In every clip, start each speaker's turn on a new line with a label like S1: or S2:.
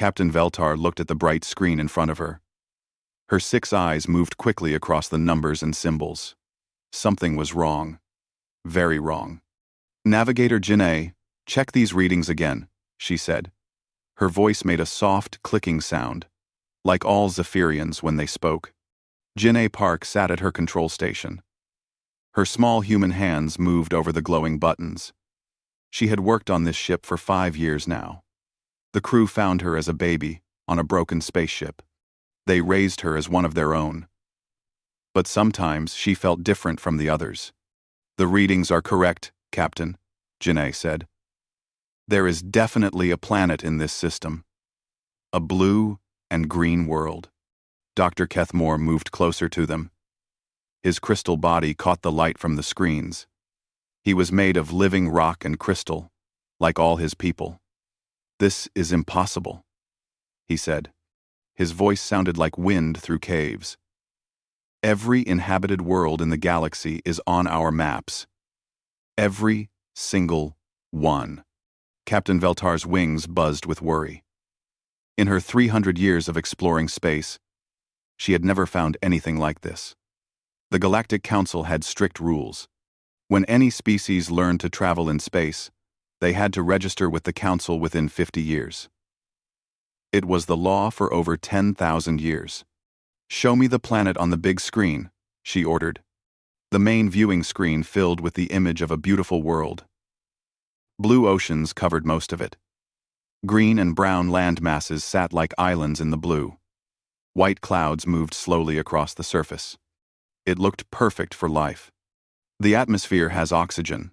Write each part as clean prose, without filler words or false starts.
S1: Captain Veltar looked at the bright screen in front of her. Her 6 eyes moved quickly across the numbers and symbols. Something was wrong. Very wrong. Navigator Janae, check these readings again, she said. Her voice made a soft, clicking sound, like all Zephyrians when they spoke. Janae Park sat at her control station. Her small human hands moved over the glowing buttons. She had worked on this ship for 5 years now. The crew found her as a baby on a broken spaceship. They raised her as one of their own. But sometimes she felt different from the others. The readings are correct, Captain, Janae said. There is definitely a planet in this system. A blue and green world. Dr. Kethmore moved closer to them. His crystal body caught the light from the screens. He was made of living rock and crystal, like all his people. This is impossible, he said. His voice sounded like wind through caves. Every inhabited world in the galaxy is on our maps. Every single one. Captain Veltar's wings buzzed with worry. In her 300 years of exploring space, she had never found anything like this. The Galactic Council had strict rules. When any species learned to travel in space, they had to register with the Council within 50 years. It was the law for over 10,000 years. Show me the planet on the big screen, she ordered. The main viewing screen filled with the image of a beautiful world. Blue oceans covered most of it. Green and brown land masses sat like islands in the blue. White clouds moved slowly across the surface. It looked perfect for life. The atmosphere has oxygen,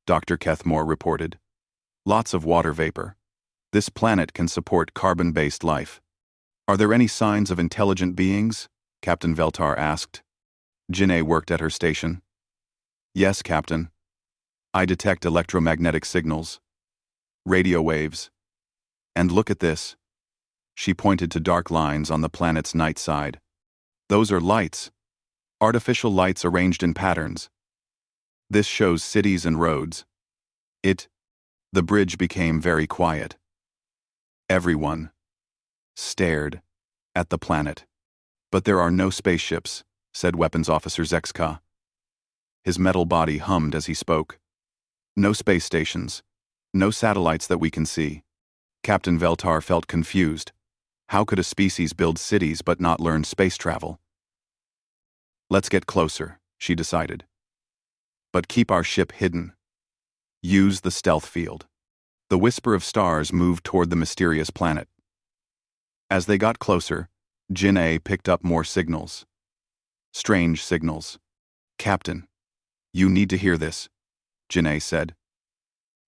S1: Dr. Kethmore reported. Lots of water vapor. This planet can support carbon-based life. Are there any signs of intelligent beings? Captain Veltar asked. Janae worked at her station. Yes, Captain. I detect electromagnetic signals. Radio waves. And look at this. She pointed to dark lines on the planet's night side. Those are lights. Artificial lights arranged in patterns. This shows cities and roads. The bridge became very quiet. Everyone stared at the planet. But there are no spaceships, said Weapons Officer Zexka. His metal body hummed as he spoke. No space stations. No satellites that we can see. Captain Veltar felt confused. How could a species build cities but not learn space travel? Let's get closer, she decided. But keep our ship hidden. Use the stealth field. The whisper of stars moved toward the mysterious planet. As they got closer, Janae picked up more signals. Strange signals. Captain, you need to hear this, Janae said.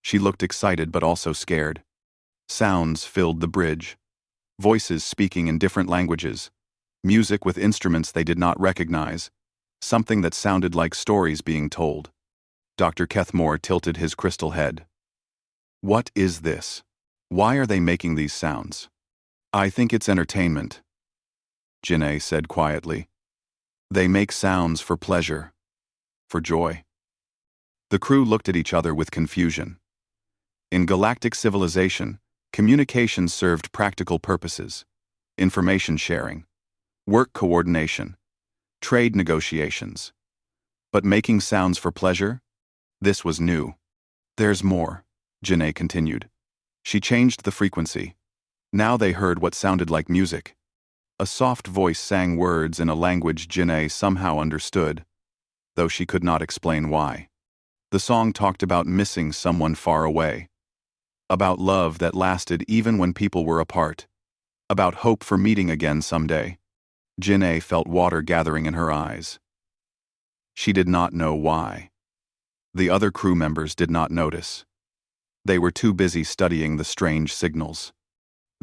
S1: She looked excited but also scared. Sounds filled the bridge. Voices speaking in different languages. Music with instruments they did not recognize. Something that sounded like stories being told. Dr. Kethmore tilted his crystal head. What is this? Why are they making these sounds? I think it's entertainment, Janae said quietly. They make sounds for pleasure, for joy. The crew looked at each other with confusion. In galactic civilization, communication served practical purposes. Information sharing, work coordination, trade negotiations. But making sounds for pleasure? This was new. There's more, Janae continued. She changed the frequency. Now they heard what sounded like music. A soft voice sang words in a language Janae somehow understood, though she could not explain why. The song talked about missing someone far away. About love that lasted even when people were apart. About hope for meeting again someday. Janae felt water gathering in her eyes. She did not know why. The other crew members did not notice. They were too busy studying the strange signals.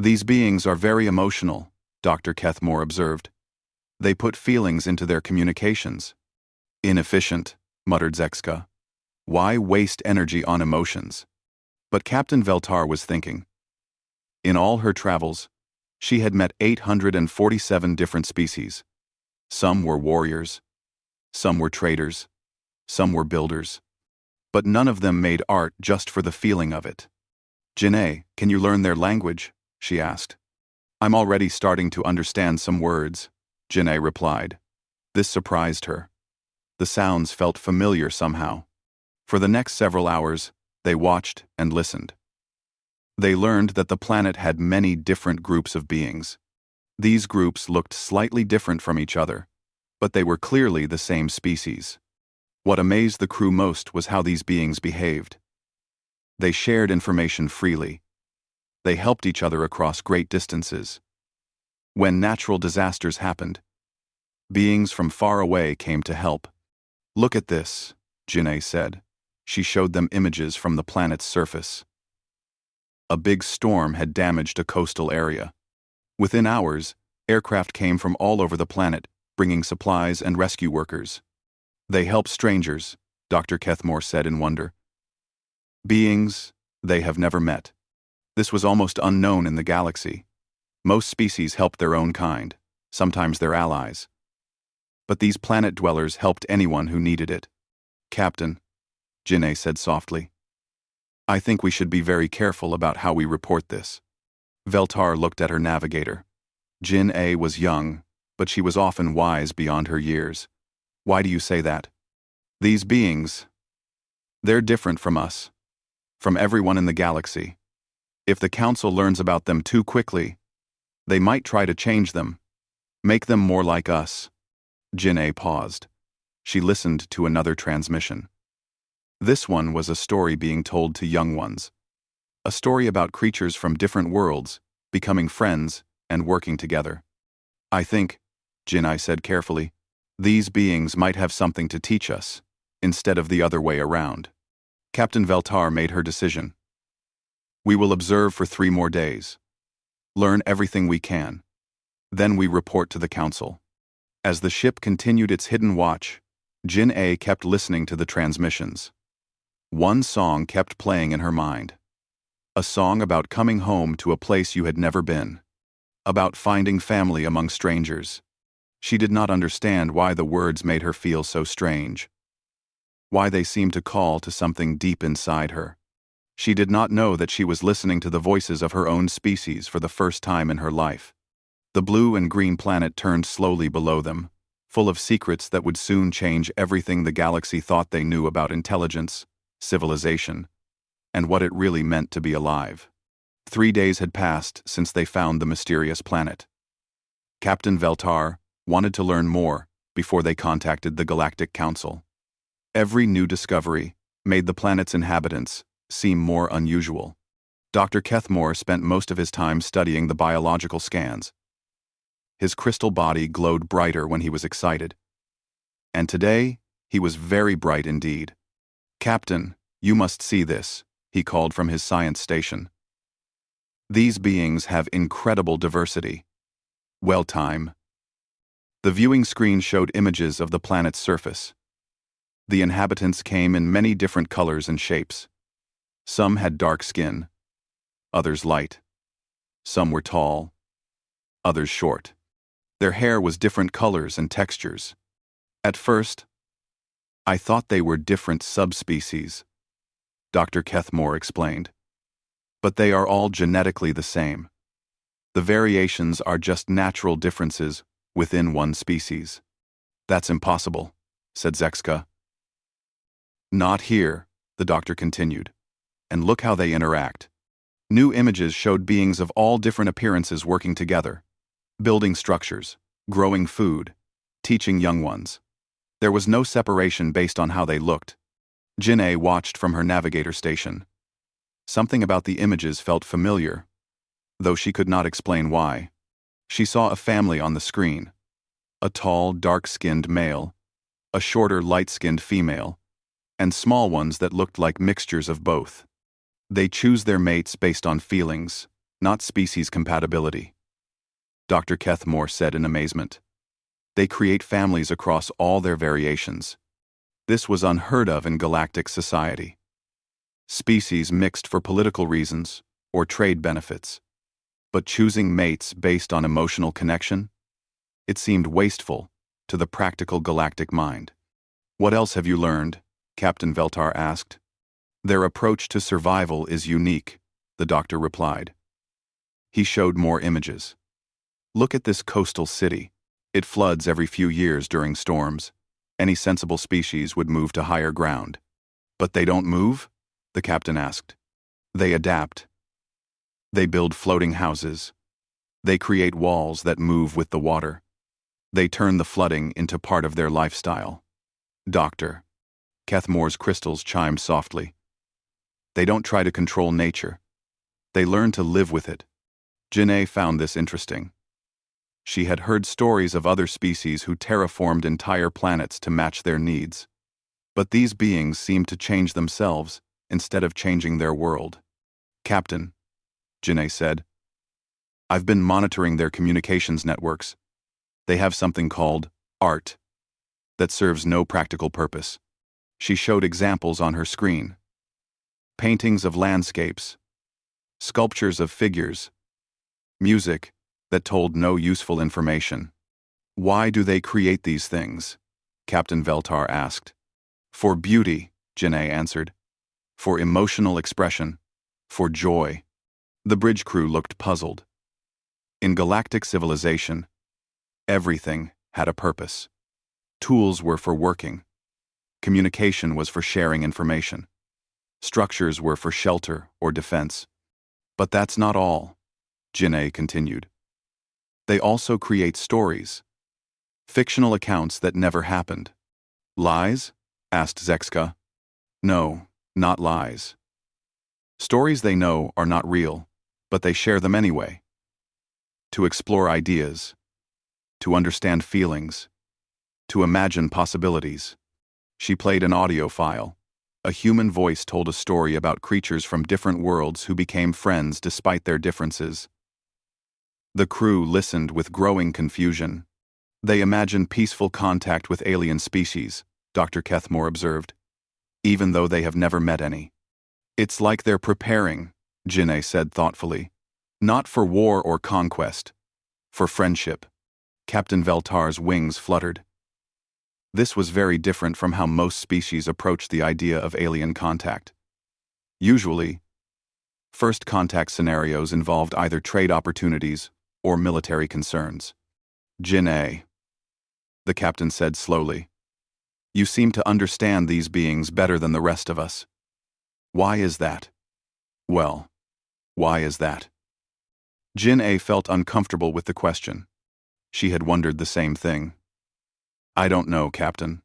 S1: These beings are very emotional, Dr. Kethmore observed. They put feelings into their communications. Inefficient, muttered Zexka. Why waste energy on emotions? But Captain Veltar was thinking. In all her travels, she had met 847 different species. Some were warriors. Some were traders. Some were builders. But none of them made art just for the feeling of it. Janae, can you learn their language? She asked. I'm already starting to understand some words, Janae replied. This surprised her. The sounds felt familiar somehow. For the next several hours, they watched and listened. They learned that the planet had many different groups of beings. These groups looked slightly different from each other, but they were clearly the same species. What amazed the crew most was how these beings behaved. They shared information freely. They helped each other across great distances. When natural disasters happened, beings from far away came to help. Look at this, Janae said. She showed them images from the planet's surface. A big storm had damaged a coastal area. Within hours, aircraft came from all over the planet, bringing supplies and rescue workers. They help strangers, Dr. Kethmore said in wonder. Beings they have never met. This was almost unknown in the galaxy. Most species helped their own kind, sometimes their allies. But these planet dwellers helped anyone who needed it. Captain, Janae said softly, I think we should be very careful about how we report this. Veltar looked at her navigator. Jin-A was young, but she was often wise beyond her years. Why do you say that? These beings, they're different from us, from everyone in the galaxy. If the Council learns about them too quickly, they might try to change them, make them more like us. Jin-A paused. She listened to another transmission. This one was a story being told to young ones. A story about creatures from different worlds, becoming friends and working together. I think, Jin-A said carefully, these beings might have something to teach us, instead of the other way around. Captain Veltar made her decision. We will observe for 3 more days. Learn everything we can. Then we report to the Council. As the ship continued its hidden watch, Jin-A kept listening to the transmissions. One song kept playing in her mind. A song about coming home to a place you had never been. About finding family among strangers. She did not understand why the words made her feel so strange. Why they seemed to call to something deep inside her. She did not know that she was listening to the voices of her own species for the first time in her life. The blue and green planet turned slowly below them, full of secrets that would soon change everything the galaxy thought they knew about intelligence, civilization, and what it really meant to be alive. 3 days had passed since they found the mysterious planet. Captain Veltar wanted to learn more before they contacted the Galactic Council. Every new discovery made the planet's inhabitants seem more unusual. Dr. Kethmore spent most of his time studying the biological scans. His crystal body glowed brighter when he was excited. And today, he was very bright indeed. Captain, you must see this, he called from his science station. These beings have incredible diversity. Well, time. The viewing screen showed images of the planet's surface. The inhabitants came in many different colors and shapes. Some had dark skin, others light. Some were tall, others short. Their hair was different colors and textures. At first, I thought they were different subspecies, Dr. Kethmore explained. But they are all genetically the same. The variations are just natural differences within one species. That's impossible, said Zexka. Not here, the doctor continued. And look how they interact. New images showed beings of all different appearances working together, building structures, growing food, teaching young ones. There was no separation based on how they looked. Jin-A watched from her navigator station. Something about the images felt familiar, though she could not explain why. She saw a family on the screen. A tall, dark-skinned male, a shorter, light-skinned female, and small ones that looked like mixtures of both. They choose their mates based on feelings, not species compatibility. Dr. Kethmore said in amazement. They create families across all their variations. This was unheard of in galactic society. Species mixed for political reasons or trade benefits. But choosing mates based on emotional connection? It seemed wasteful to the practical galactic mind. What else have you learned? Captain Veltar asked. Their approach to survival is unique, the doctor replied. He showed more images. Look at this coastal city. It floods every few years during storms. Any sensible species would move to higher ground. But they don't move? The captain asked. They adapt. They build floating houses. They create walls that move with the water. They turn the flooding into part of their lifestyle. Doctor. Kethmore's crystals chimed softly. They don't try to control nature. They learn to live with it. Janae found this interesting. She had heard stories of other species who terraformed entire planets to match their needs. But these beings seemed to change themselves instead of changing their world. Captain, Janae said, I've been monitoring their communications networks. They have something called art that serves no practical purpose. She showed examples on her screen. Paintings of landscapes, sculptures of figures, music that told no useful information. Why do they create these things? Captain Veltar asked. For beauty, Janae answered. For emotional expression. For joy. The bridge crew looked puzzled. In galactic civilization, everything had a purpose. Tools were for working. Communication was for sharing information. Structures were for shelter or defense. But that's not all, Janae continued. They also create stories. Fictional accounts that never happened. Lies? Asked Zexka. No, not lies. Stories they know are not real, but they share them anyway. To explore ideas. To understand feelings. To imagine possibilities. She played an audio file. A human voice told a story about creatures from different worlds who became friends despite their differences. The crew listened with growing confusion. They imagined peaceful contact with alien species, Dr. Kethmore observed, even though they have never met any. It's like they're preparing, Janae said thoughtfully. Not for war or conquest. For friendship. Captain Veltar's wings fluttered. This was very different from how most species approach the idea of alien contact. Usually, first contact scenarios involved either trade opportunities or military concerns. Janae, the captain said slowly, you seem to understand these beings better than the rest of us. Why is that? Well, why is that? Janae felt uncomfortable with the question. She had wondered the same thing. I don't know, Captain.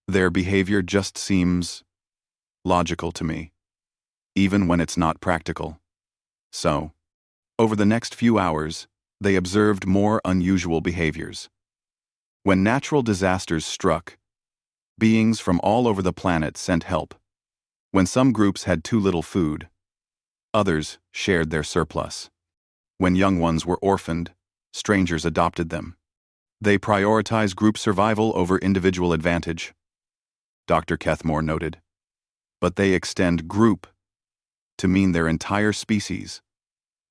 S1: Their behavior just seems logical to me, even when it's not practical. So, over the next few hours, they observed more unusual behaviors. When natural disasters struck, beings from all over the planet sent help. When some groups had too little food, others shared their surplus. When young ones were orphaned, strangers adopted them. They prioritize group survival over individual advantage, Dr. Kethmore noted. But they extend group to mean their entire species,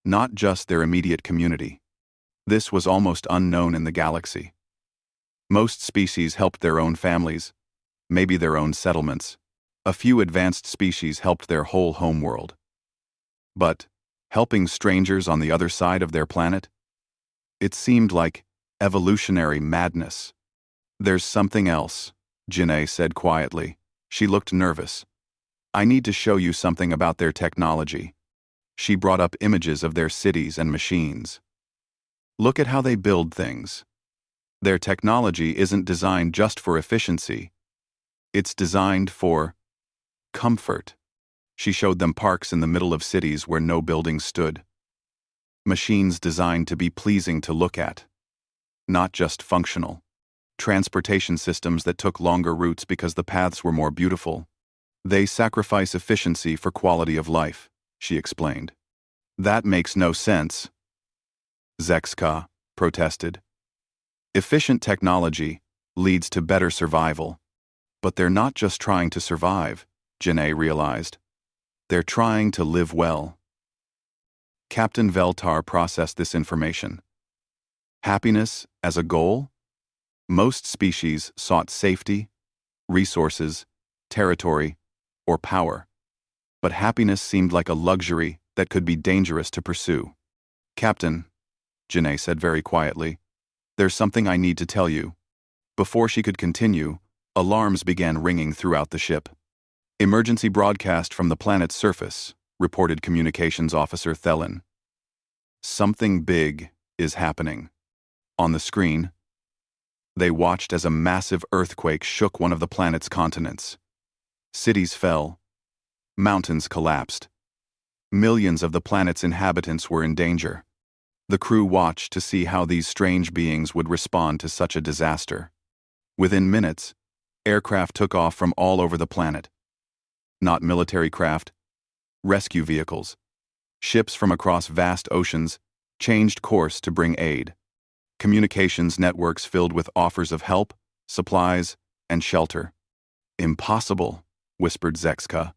S1: not just their immediate community. This was almost unknown in the galaxy. Most species helped their own families, maybe their own settlements. A few advanced species helped their whole homeworld. But helping strangers on the other side of their planet? It seemed like evolutionary madness. There's something else, Janae said quietly. She looked nervous. I need to show you something about their technology. She brought up images of their cities and machines. Look at how they build things. Their technology isn't designed just for efficiency. It's designed for comfort. She showed them parks in the middle of cities where no buildings stood. Machines designed to be pleasing to look at, not just functional. Transportation systems that took longer routes because the paths were more beautiful. They sacrifice efficiency for quality of life, she explained. That makes no sense, Zexka protested. Efficient technology leads to better survival. But they're not just trying to survive, Janae realized. They're trying to live well. Captain Veltar processed this information. Happiness as a goal? Most species sought safety, resources, territory, or power. But happiness seemed like a luxury that could be dangerous to pursue. Captain, Janae said very quietly. "There's something I need to tell you." Before she could continue, alarms began ringing throughout the ship. "Emergency broadcast from the planet's surface," reported Communications Officer Thelen. "Something big is happening." On the screen, they watched as a massive earthquake shook one of the planet's continents. Cities fell. Mountains collapsed. Millions of the planet's inhabitants were in danger. The crew watched to see how these strange beings would respond to such a disaster. Within minutes, aircraft took off from all over the planet. Not military craft, rescue vehicles. Ships from across vast oceans changed course to bring aid. Communications networks filled with offers of help, supplies, and shelter. "Impossible," whispered Zexka.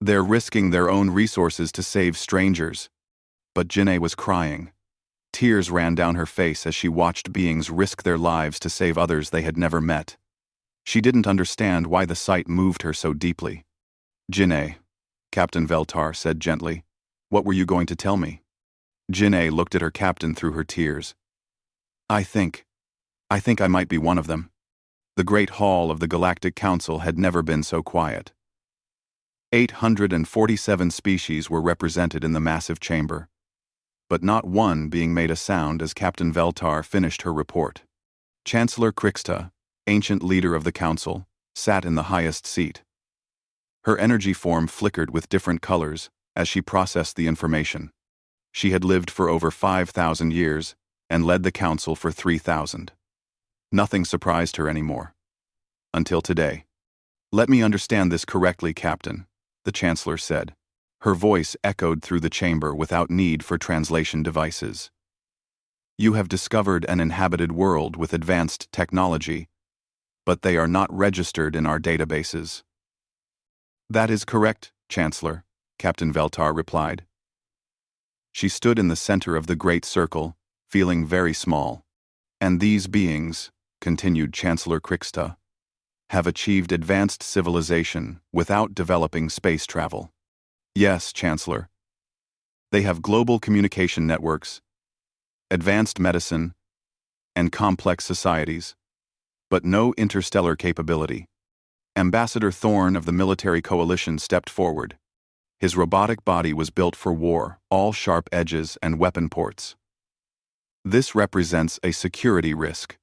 S1: "They're risking their own resources to save strangers." But Janae was crying. Tears ran down her face as she watched beings risk their lives to save others they had never met. She didn't understand why the sight moved her so deeply. "Janae," Captain Veltar said gently, "what were you going to tell me?" Janae looked at her captain through her tears. I think I might be one of them." The great hall of the Galactic Council had never been so quiet. 847 species were represented in the massive chamber, but not one being made a sound as Captain Veltar finished her report. Chancellor Krixta, ancient leader of the council, sat in the highest seat. Her energy form flickered with different colors as she processed the information. She had lived for over 5,000 years and led the council for 3,000. Nothing surprised her anymore. Until today. "Let me understand this correctly, Captain," the Chancellor said. Her voice echoed through the chamber without need for translation devices. "You have discovered an inhabited world with advanced technology, but they are not registered in our databases." "That is correct, Chancellor," Captain Veltar replied. She stood in the center of the great circle, feeling very small. "And these beings," continued Chancellor Krixta, "have achieved advanced civilization without developing space travel." "Yes, Chancellor. They have global communication networks, advanced medicine, and complex societies, but no interstellar capability." Ambassador Thorne of the military coalition stepped forward. His robotic body was built for war, all sharp edges and weapon ports. "This represents a security risk,"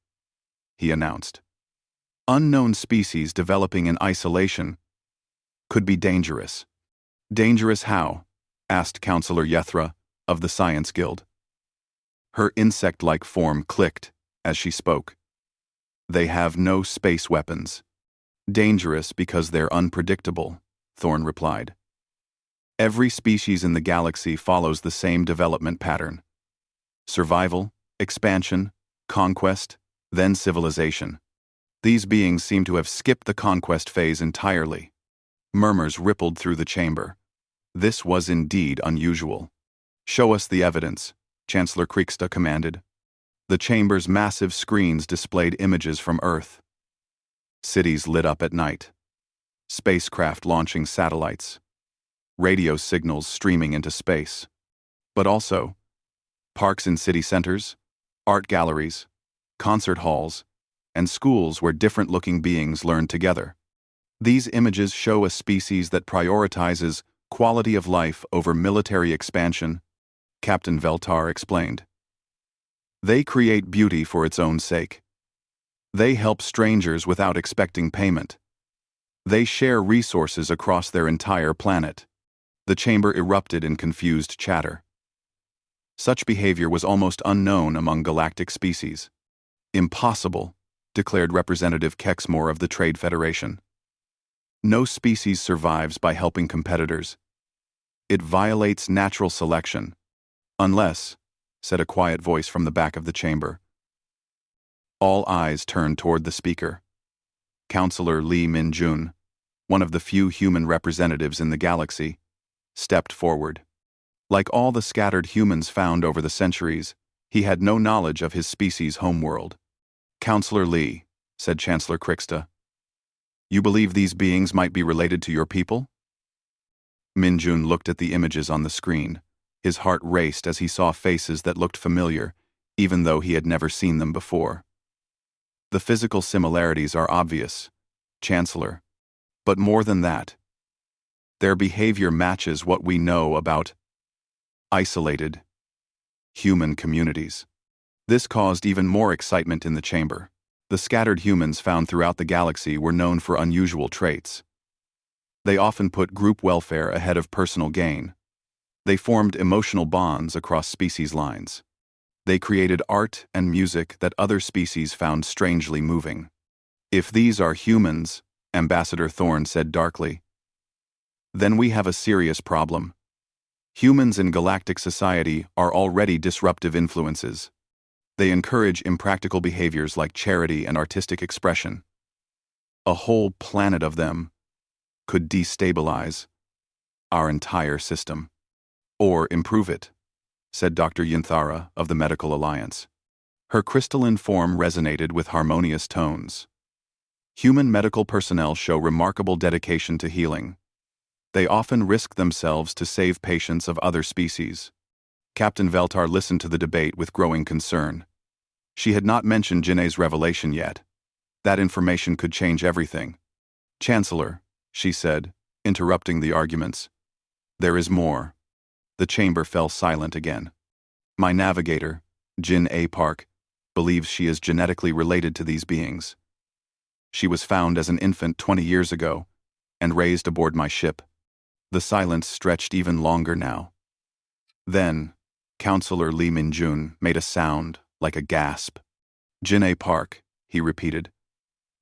S1: he announced. "Unknown species developing in isolation could be dangerous." "Dangerous how?" asked Counselor Yethra of the Science Guild. Her insect-like form clicked as she spoke. "They have no space weapons." "Dangerous because they're unpredictable," Thorne replied. "Every species in the galaxy follows the same development pattern. Survival, expansion, conquest, then civilization. These beings seem to have skipped the conquest phase entirely." Murmurs rippled through the chamber. This was indeed unusual. "Show us the evidence," Chancellor Krixta commanded. The chamber's massive screens displayed images from Earth. Cities lit up at night. Spacecraft launching satellites. Radio signals streaming into space. But also, parks in city centers, art galleries, concert halls, and schools where different-looking beings learn together. These images show a species that prioritizes quality of life over military expansion, Captain Veltar explained. "They create beauty for its own sake. They help strangers without expecting payment. They share resources across their entire planet." The chamber erupted in confused chatter. Such behavior was almost unknown among galactic species. "Impossible," declared Representative Kexmore of the Trade Federation. "No species survives by helping competitors. It violates natural selection. Unless," said a quiet voice from the back of the chamber. All eyes turned toward the speaker. Counselor Lee Min-jun, one of the few human representatives in the galaxy, stepped forward. Like all the scattered humans found over the centuries, he had no knowledge of his species' homeworld. "Counselor Lee," said Chancellor Krixta, "you believe these beings might be related to your people?" Min-jun looked at the images on the screen, His heart raced as he saw faces that looked familiar, even though he had never seen them before. The physical similarities are obvious, Chancellor. But more than that, their behavior matches what we know about isolated human communities. This caused even more excitement in the chamber. The scattered humans found throughout the galaxy were known for unusual traits. They often put group welfare ahead of personal gain. They formed emotional bonds across species lines. They created art and music that other species found strangely moving. If these are humans, Ambassador Thorne said darkly, then we have a serious problem. Humans in galactic society are already disruptive influences. They encourage impractical behaviors like charity and artistic expression. A whole planet of them could destabilize our entire system. Or improve it, said Dr. Yinthara of the Medical Alliance. Her crystalline form resonated with harmonious tones. Human medical personnel show remarkable dedication to healing. They often risk themselves to save patients of other species. Captain Veltar listened to the debate with growing concern. She had not mentioned Jinne's revelation yet. That information could change everything. Chancellor, she said, interrupting the arguments, there is more. The chamber fell silent again. My navigator, Jin-A Park, believes she is genetically related to these beings. She was found as an infant 20 years ago and raised aboard my ship. The silence stretched even longer now. Then, Counselor Lee Min-jun made a sound like a gasp. Jin-A Park, he repeated.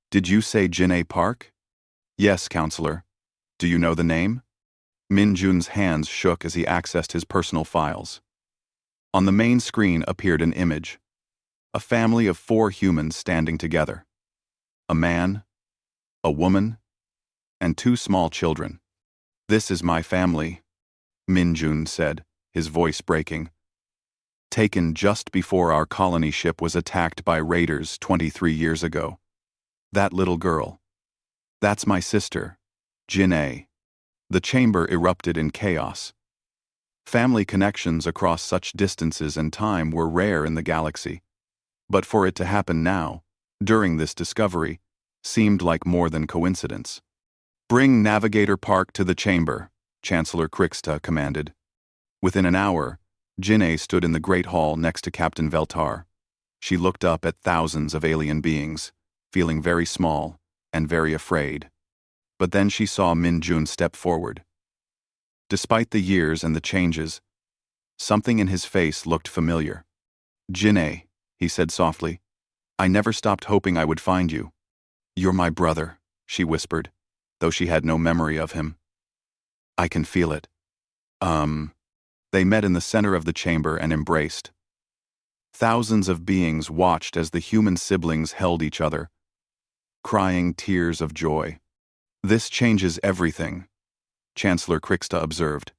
S1: Did you say Jin-A Park? Yes, Counselor. Do you know the name? Min-jun's hands shook as he accessed his personal files. On the main screen appeared an image. A family of 4 humans standing together. A man, a woman, and 2 small children. This is my family, Min-jun said, his voice breaking. Taken just before our colony ship was attacked by raiders 23 years ago. That little girl. That's my sister, Jin-A. The chamber erupted in chaos. Family connections across such distances and time were rare in the galaxy. But for it to happen now, during this discovery, seemed like more than coincidence. Bring Navigator Park to the chamber, Chancellor Krixta commanded. Within an hour, Jin-A stood in the Great Hall next to Captain Veltar. She looked up at thousands of alien beings, feeling very small and very afraid. But then she saw Min-jun step forward. Despite the years and the changes, something in his face looked familiar. Jin-A, he said softly, I never stopped hoping I would find you. You're my brother, she whispered, though she had no memory of him. I can feel it. They met in the center of the chamber and embraced. Thousands of beings watched as the human siblings held each other, crying tears of joy. This changes everything, Chancellor Krixta observed.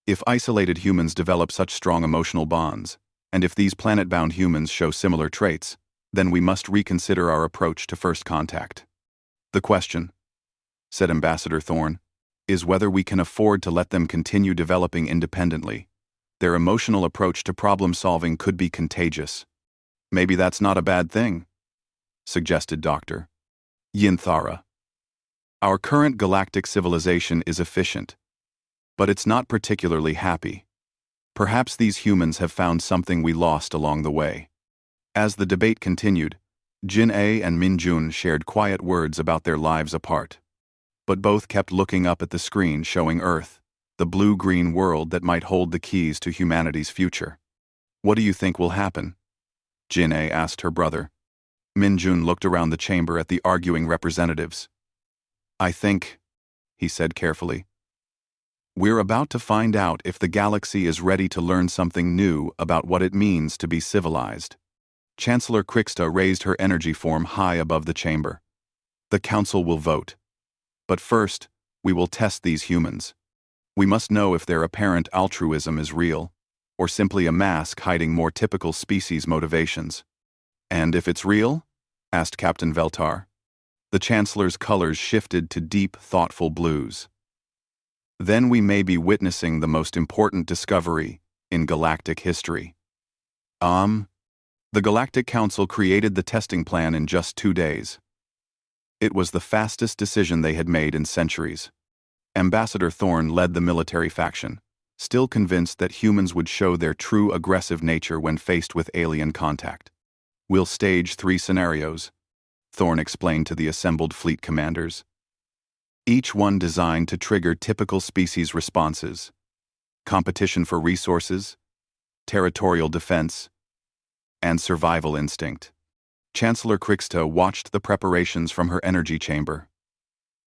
S1: If isolated humans develop such strong emotional bonds, and if these planet-bound humans show similar traits, then we must reconsider our approach to first contact. The question, said Ambassador Thorne, is whether we can afford to let them continue developing independently. Their emotional approach to problem-solving could be contagious. Maybe that's not a bad thing, suggested Dr. Yinthara. Our current galactic civilization is efficient, but it's not particularly happy. Perhaps these humans have found something we lost along the way. As the debate continued, Jin-A and Min-jun shared quiet words about their lives apart. But both kept looking up at the screen showing Earth, the blue-green world that might hold the keys to humanity's future. What do you think will happen? Jin-A asked her brother. Min-jun looked around the chamber at the arguing representatives. I think, he said carefully, we're about to find out if the galaxy is ready to learn something new about what it means to be civilized. Chancellor Krixta raised her energy form high above the chamber. The council will vote. But first, we will test these humans. We must know if their apparent altruism is real, or simply a mask hiding more typical species motivations. And if it's real? Asked Captain Veltar. The Chancellor's colors shifted to deep, thoughtful blues. Then we may be witnessing the most important discovery in galactic history. The Galactic Council created the testing plan in just 2 days. It was the fastest decision they had made in centuries. Ambassador Thorn led the military faction, still convinced that humans would show their true aggressive nature when faced with alien contact. "We'll stage 3 scenarios," Thorn explained to the assembled fleet commanders. Each one designed to trigger typical species responses: competition for resources, territorial defense, and survival instinct. Chancellor Krixta watched the preparations from her energy chamber.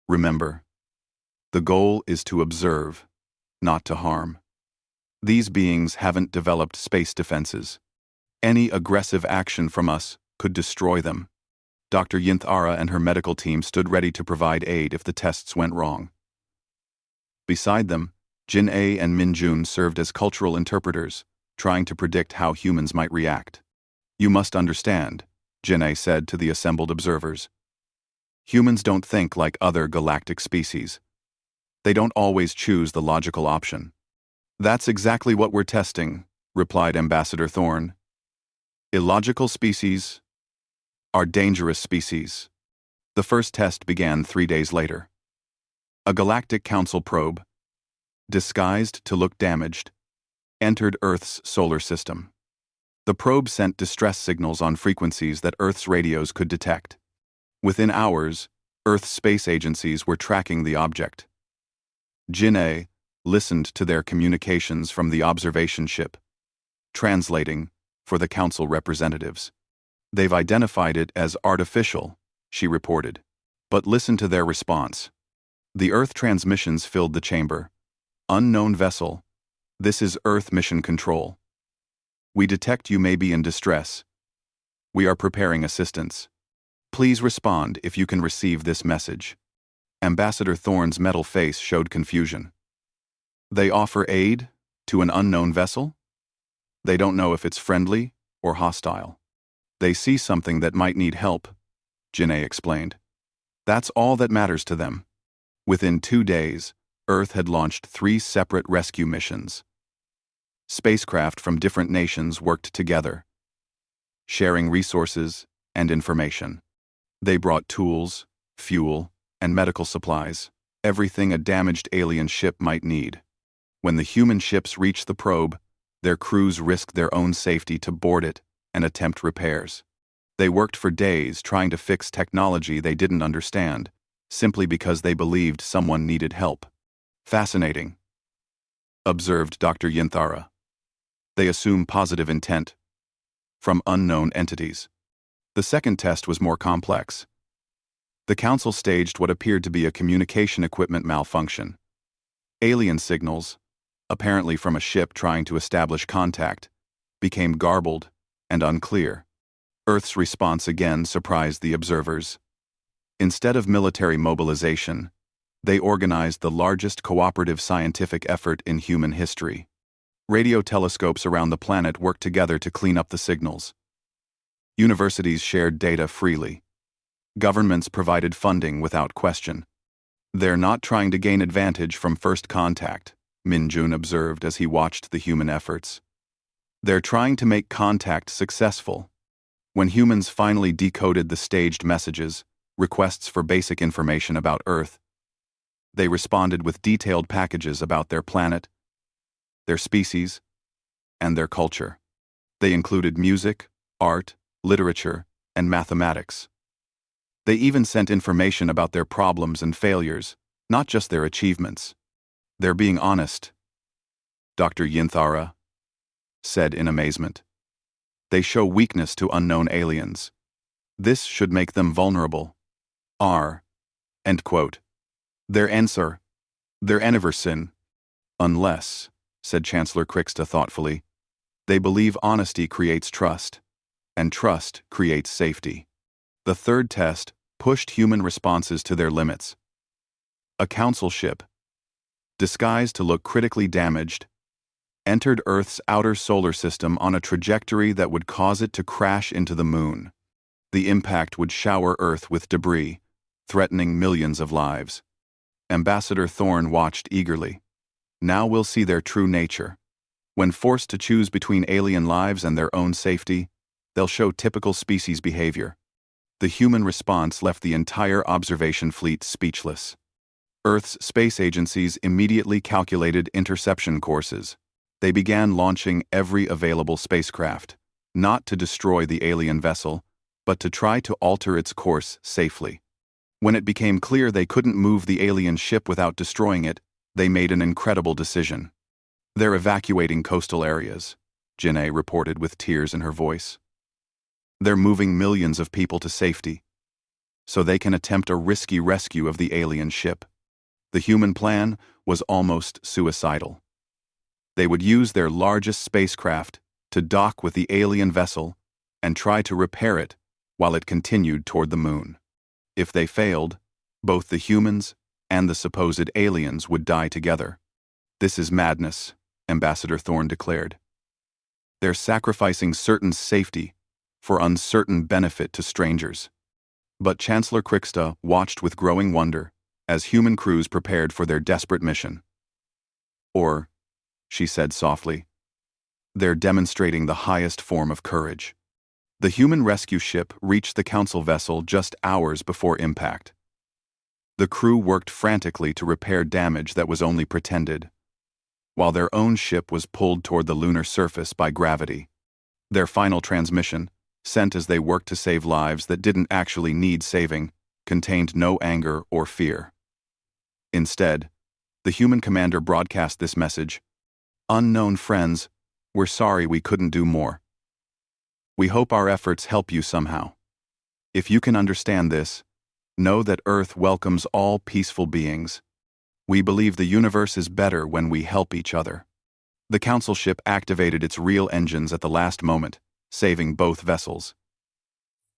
S1: "Remember, the goal is to observe, not to harm. These beings haven't developed space defenses. Any aggressive action from us could destroy them." Dr. Yinthara and her medical team stood ready to provide aid if the tests went wrong. Beside them, Jin-A and Min-Jun served as cultural interpreters, trying to predict how humans might react. "You must understand," Jin-A said to the assembled observers. "Humans don't think like other galactic species. They don't always choose the logical option." "That's exactly what we're testing," replied Ambassador Thorn. "Illogical species are dangerous species." The first test began 3 days later. A Galactic Council probe, disguised to look damaged, entered Earth's solar system. The probe sent distress signals on frequencies that Earth's radios could detect. Within hours, Earth's space agencies were tracking the object. Jin-A listened to their communications from the observation ship, translating for the Council representatives. "They've identified it as artificial," she reported, but listen to their response. The Earth transmissions filled the chamber. "Unknown vessel. This is Earth Mission Control. We detect you may be in distress. We are preparing assistance. Please respond if you can receive this message." Ambassador Thorn's metal face showed confusion. "They offer aid to an unknown vessel? They don't know if it's friendly or hostile. They see something that might need help," Jin-A explained. "That's all that matters to them." Within 2 days, Earth had launched 3 separate rescue missions. Spacecraft from different nations worked together, sharing resources and information. They brought tools, fuel, and medical supplies, everything a damaged alien ship might need. When the human ships reached the probe, their crews risked their own safety to board it and attempt repairs. They worked for days trying to fix technology they didn't understand, simply because they believed someone needed help. "Fascinating," observed Dr. Yinthara. "They assume positive intent from unknown entities." The second test was more complex. The Council staged what appeared to be a communication equipment malfunction. Alien signals, apparently from a ship trying to establish contact, became garbled and unclear. Earth's response again surprised the observers. Instead of military mobilization, they organized the largest cooperative scientific effort in human history. Radio telescopes around the planet worked together to clean up the signals. Universities shared data freely. Governments provided funding without question. "They're not trying to gain advantage from first contact," Min-Jun observed as he watched the human efforts. "They're trying to make contact successful." When humans finally decoded the staged messages, requests for basic information about Earth, they responded with detailed packages about their planet, their species, and their culture. They included music, art, literature, and mathematics. They even sent information about their problems and failures, not just their achievements. "They're being honest," Dr. Yinthara said in amazement. "They show weakness to unknown aliens. This should make them vulnerable." End quote. "Their answer, their anniversary. Unless," said Chancellor Krixta thoughtfully, "they believe honesty creates trust, and trust creates safety." The third test pushed human responses to their limits. A Council ship, disguised to look critically damaged, entered Earth's outer solar system on a trajectory that would cause it to crash into the moon. The impact would shower Earth with debris, threatening millions of lives. Ambassador Thorn watched eagerly. "Now we'll see their true nature. When forced to choose between alien lives and their own safety, they'll show typical species behavior. The human response left the entire observation fleet speechless. Earth's space agencies immediately calculated interception courses. They began launching every available spacecraft, not to destroy the alien vessel, but to try to alter its course safely. When it became clear they couldn't move the alien ship without destroying it, they made an incredible decision. They're evacuating coastal areas, Janae reported with tears in her voice. They're moving millions of people to safety, so they can attempt a risky rescue of the alien ship. The human plan was almost suicidal. They would use their largest spacecraft to dock with the alien vessel and try to repair it while it continued toward the moon. If they failed, both the humans and the supposed aliens would die together. This is madness, Ambassador Thorne declared. They're sacrificing certain safety for uncertain benefit to strangers. But Chancellor Kriksta watched with growing wonder as human crews prepared for their desperate mission. Or, she said softly, they're demonstrating the highest form of courage. The human rescue ship reached the Council vessel just hours before impact. The crew worked frantically to repair damage that was only pretended, while their own ship was pulled toward the lunar surface by gravity. Their final transmission, sent as they worked to save lives that didn't actually need saving, contained no anger or fear. Instead, the human commander broadcast this message: "Unknown friends, we're sorry we couldn't do more. We hope our efforts help you somehow. If you can understand this, know that Earth welcomes all peaceful beings. We believe the universe is better when we help each other." The Council ship activated its real engines at the last moment, saving both vessels.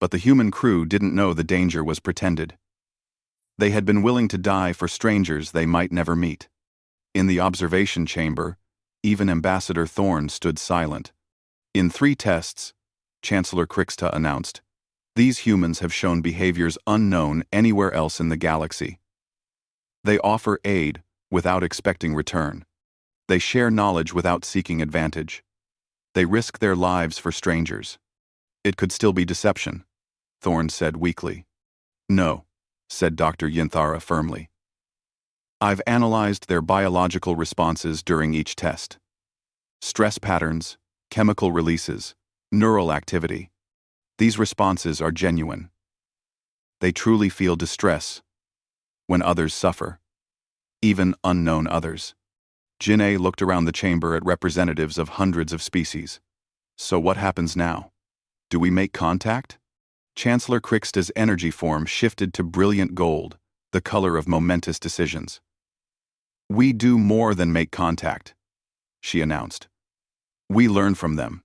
S1: But the human crew didn't know the danger was pretended. They had been willing to die for strangers they might never meet. In the observation chamber, even Ambassador Thorne stood silent. In 3 tests, Chancellor Kriksta announced, these humans have shown behaviors unknown anywhere else in the galaxy. They offer aid without expecting return. They share knowledge without seeking advantage. They risk their lives for strangers. It could still be deception, Thorne said weakly. No, said Dr. Yinthara firmly. I've analyzed their biological responses during each test. Stress patterns, chemical releases, neural activity. These responses are genuine. They truly feel distress when others suffer, even unknown others. Janae looked around the chamber at representatives of hundreds of species. So what happens now? Do we make contact? Chancellor Kriksta's energy form shifted to brilliant gold, the color of momentous decisions. We do more than make contact, she announced. We learn from them.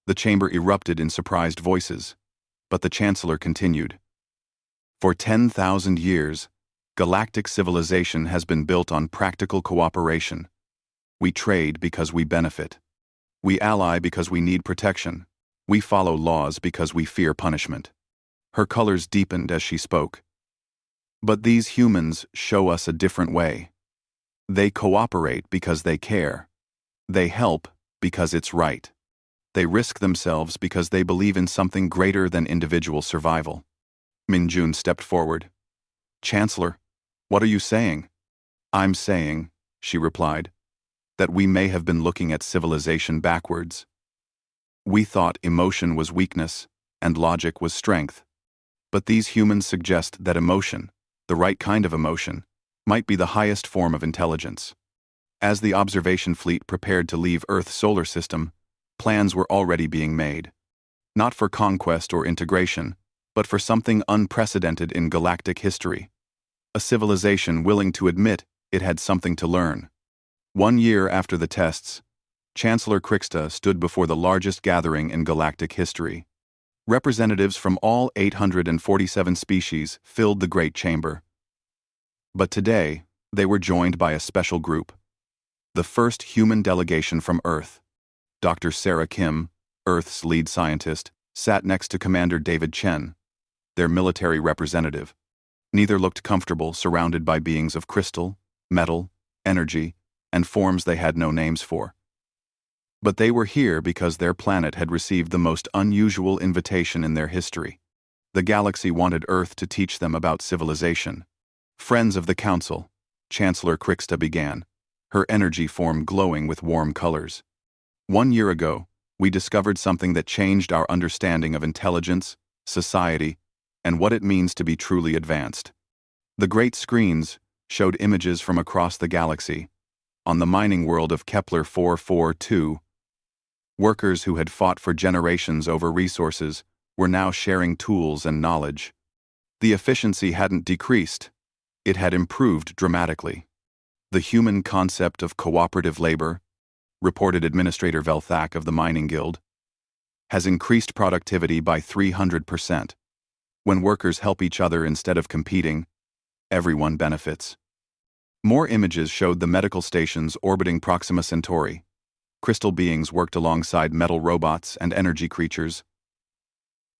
S1: The chamber erupted in surprised voices, but the Chancellor continued. For 10,000 years, galactic civilization has been built on practical cooperation. We trade because we benefit. We ally because we need protection. We follow laws because we fear punishment. Her colors deepened as she spoke. But these humans show us a different way. They cooperate because they care. They help because it's right. They risk themselves because they believe in something greater than individual survival. Minjun stepped forward. Chancellor, what are you saying? I'm saying, she replied, that we may have been looking at civilization backwards. We thought emotion was weakness and logic was strength. But these humans suggest that emotion, the right kind of emotion, might be the highest form of intelligence. As the observation fleet prepared to leave Earth's solar system, plans were already being made. Not for conquest or integration, but for something unprecedented in galactic history. A civilization willing to admit it had something to learn. 1 year after the tests, Chancellor Kriksta stood before the largest gathering in galactic history. Representatives from all 847 species filled the Great Chamber. But today, they were joined by a special group. The first human delegation from Earth. Dr. Sarah Kim, Earth's lead scientist, sat next to Commander David Chen, their military representative. Neither looked comfortable surrounded by beings of crystal, metal, energy, and forms they had no names for. But they were here because their planet had received the most unusual invitation in their history. The galaxy wanted Earth to teach them about civilization. Friends of the Council, Chancellor Krixta began, her energy form glowing with warm colors. 1 year ago, we discovered something that changed our understanding of intelligence, society, and what it means to be truly advanced. The great screens showed images from across the galaxy. On the mining world of Kepler 442, workers who had fought for generations over resources were now sharing tools and knowledge. The efficiency hadn't decreased, it had improved dramatically. The human concept of cooperative labor, reported Administrator Velthak of the Mining Guild, has increased productivity by 300%. When workers help each other instead of competing, everyone benefits. More images showed the medical stations orbiting Proxima Centauri. Crystal beings worked alongside metal robots and energy creatures,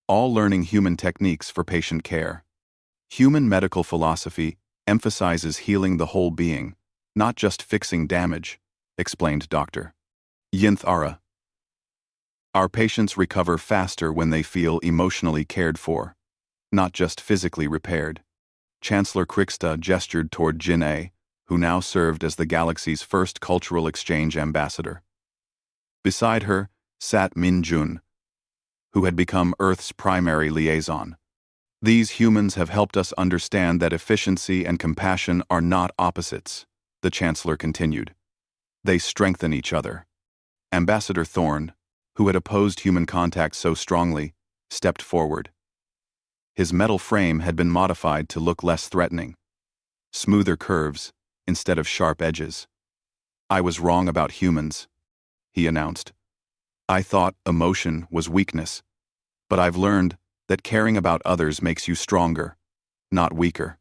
S1: all learning human techniques for patient care. Human medical philosophy emphasizes healing the whole being, not just fixing damage, explained Dr. Yinth Ara. Our patients recover faster when they feel emotionally cared for, not just physically repaired. Chancellor Krixta gestured toward Jin A, who now served as the galaxy's first cultural exchange ambassador. Beside her sat Min Jun, who had become Earth's primary liaison. These humans have helped us understand that efficiency and compassion are not opposites, the Chancellor continued. They strengthen each other. Ambassador Thorne, who had opposed human contact so strongly, stepped forward. His metal frame had been modified to look less threatening. Smoother curves, instead of sharp edges. I was wrong about humans, he announced. I thought emotion was weakness, but I've learned that caring about others makes you stronger, not weaker.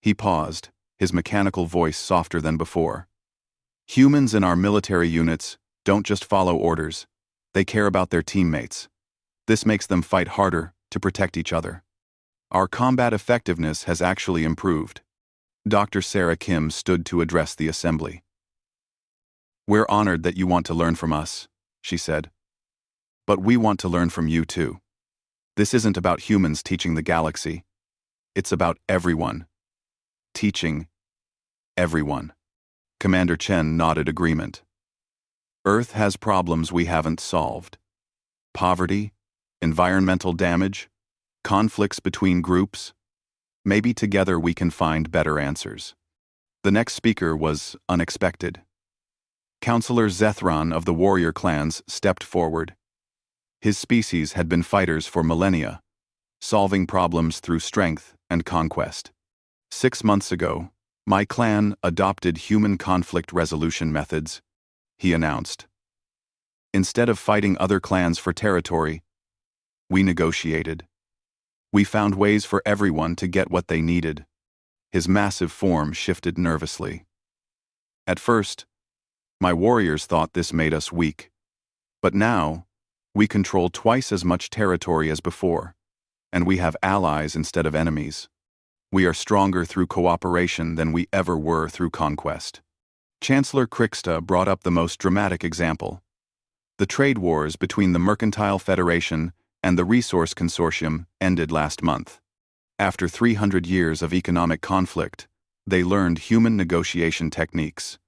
S1: He paused, his mechanical voice softer than before. Humans in our military units don't just follow orders, they care about their teammates. This makes them fight harder to protect each other. Our combat effectiveness has actually improved. Dr. Sarah Kim stood to address the assembly. We're honored that you want to learn from us, she said. But we want to learn from you too. This isn't about humans teaching the galaxy. It's about everyone. Teaching everyone. Commander Chen nodded agreement. Earth has problems we haven't solved. Poverty, environmental damage, conflicts between groups. Maybe together we can find better answers. The next speaker was unexpected. Counselor Zethron of the warrior clans stepped forward. His species had been fighters for millennia, solving problems through strength and conquest. 6 months ago, my clan adopted human conflict resolution methods, he announced. Instead of fighting other clans for territory, we negotiated. We found ways for everyone to get what they needed. His massive form shifted nervously. At first, my warriors thought this made us weak. But now, we control twice as much territory as before, and we have allies instead of enemies. We are stronger through cooperation than we ever were through conquest. Chancellor Krixta brought up the most dramatic example. The trade wars between the Mercantile Federation and the Resource Consortium ended last month. After 300 years of economic conflict, they learned human negotiation techniques.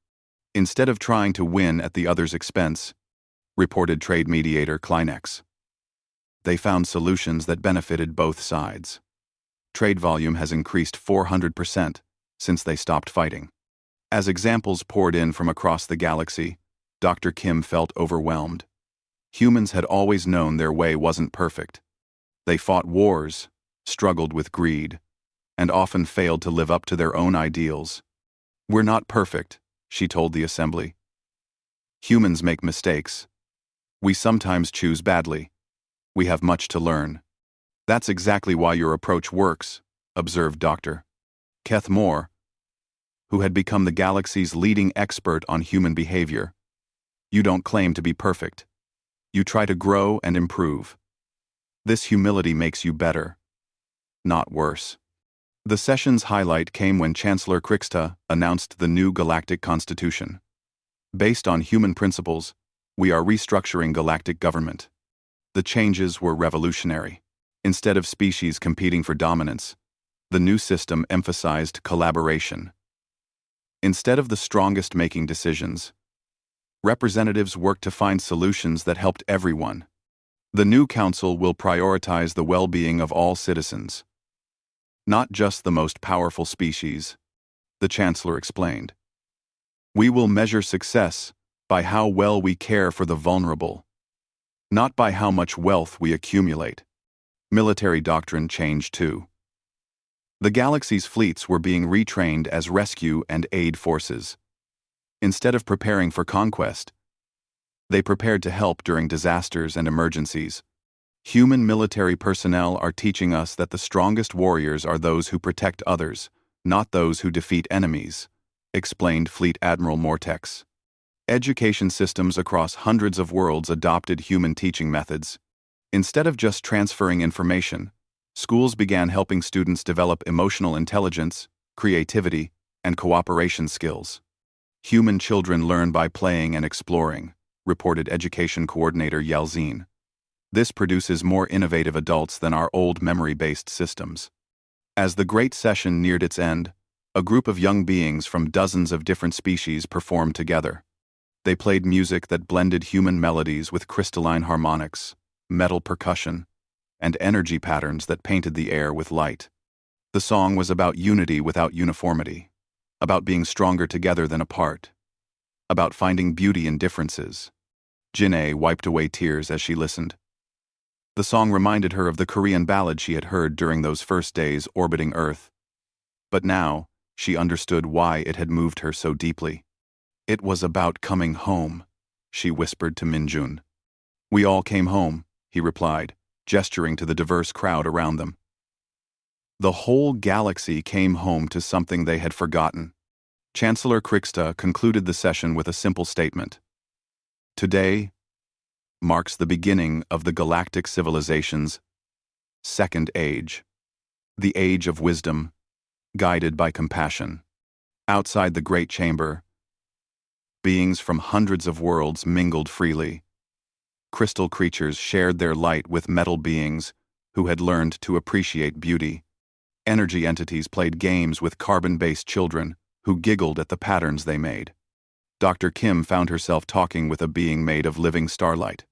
S1: Instead of trying to win at the other's expense, reported trade mediator Kleinex, they found solutions that benefited both sides. Trade volume has increased 400% since they stopped fighting. As examples poured in from across the galaxy, Dr. Kim felt overwhelmed. Humans had always known their way wasn't perfect. They fought wars, struggled with greed, and often failed to live up to their own ideals. We're not perfect, she told the assembly. Humans make mistakes. We sometimes choose badly. We have much to learn. That's exactly why your approach works, observed Dr. Keth Moore, who had become the galaxy's leading expert on human behavior. You don't claim to be perfect. You try to grow and improve. This humility makes you better, not worse. The session's highlight came when Chancellor Krixta announced the new Galactic Constitution. Based on human principles, We are restructuring galactic government. The changes were revolutionary. Instead of species competing for dominance, the new system emphasized collaboration. Instead of the strongest making decisions, representatives worked to find solutions that helped everyone. The new council will prioritize the well-being of all citizens, not just the most powerful species, the Chancellor explained. We will measure success by how well we care for the vulnerable, not by how much wealth we accumulate. Military doctrine changed too. The galaxy's fleets were being retrained as rescue and aid forces. Instead of preparing for conquest, they prepared to help during disasters and emergencies. Human military personnel are teaching us that the strongest warriors are those who protect others, not those who defeat enemies, explained Fleet Admiral Mortex. Education systems across hundreds of worlds adopted human teaching methods. Instead of just transferring information, schools began helping students develop emotional intelligence, creativity, and cooperation skills. Human children learn by playing and exploring, reported Education Coordinator Yelzine. This produces more innovative adults than our old memory-based systems. As the Great Session neared its end, a group of young beings from dozens of different species performed together. They played music that blended human melodies with crystalline harmonics, metal percussion, and energy patterns that painted the air with light. The song was about unity without uniformity, about being stronger together than apart, about finding beauty in differences. Jin-A wiped away tears as she listened. The song reminded her of the Korean ballad she had heard during those first days orbiting Earth. But now, she understood why it had moved her so deeply. It was about coming home, she whispered to Minjun. We all came home, he replied, gesturing to the diverse crowd around them. The whole galaxy came home to something they had forgotten. Chancellor Kriksta concluded the session with a simple statement. Today marks the beginning of the galactic civilization's second age, the age of wisdom, guided by compassion. Outside the Great Chamber, beings from hundreds of worlds mingled freely. Crystal creatures shared their light with metal beings who had learned to appreciate beauty. Energy entities played games with carbon-based children who giggled at the patterns they made. Dr. Kim found herself talking with a being made of living starlight.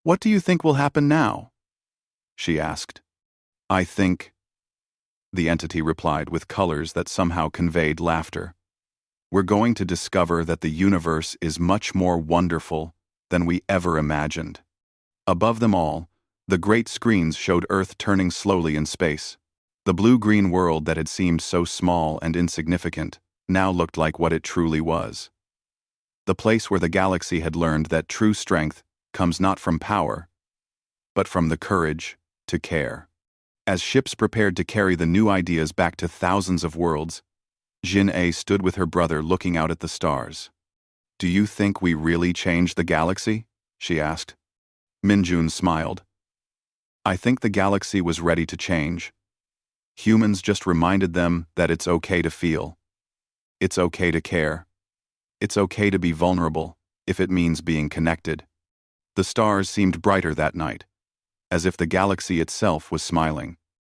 S1: What do you think will happen now? She asked. I think, the entity replied with colors that somehow conveyed laughter. We're going to discover that the universe is much more wonderful than we ever imagined. Above them all, the great screens showed Earth turning slowly in space. The blue-green world that had seemed so small and insignificant now looked like what it truly was. The place where the galaxy had learned that true strength comes not from power, but from the courage to care. As ships prepared to carry the new ideas back to thousands of worlds, Jin-A stood with her brother looking out at the stars. Do you think we really changed the galaxy? She asked. Minjun smiled. I think the galaxy was ready to change. Humans just reminded them that it's okay to feel. It's okay to care. It's okay to be vulnerable, if it means being connected. The stars seemed brighter that night, as if the galaxy itself was smiling.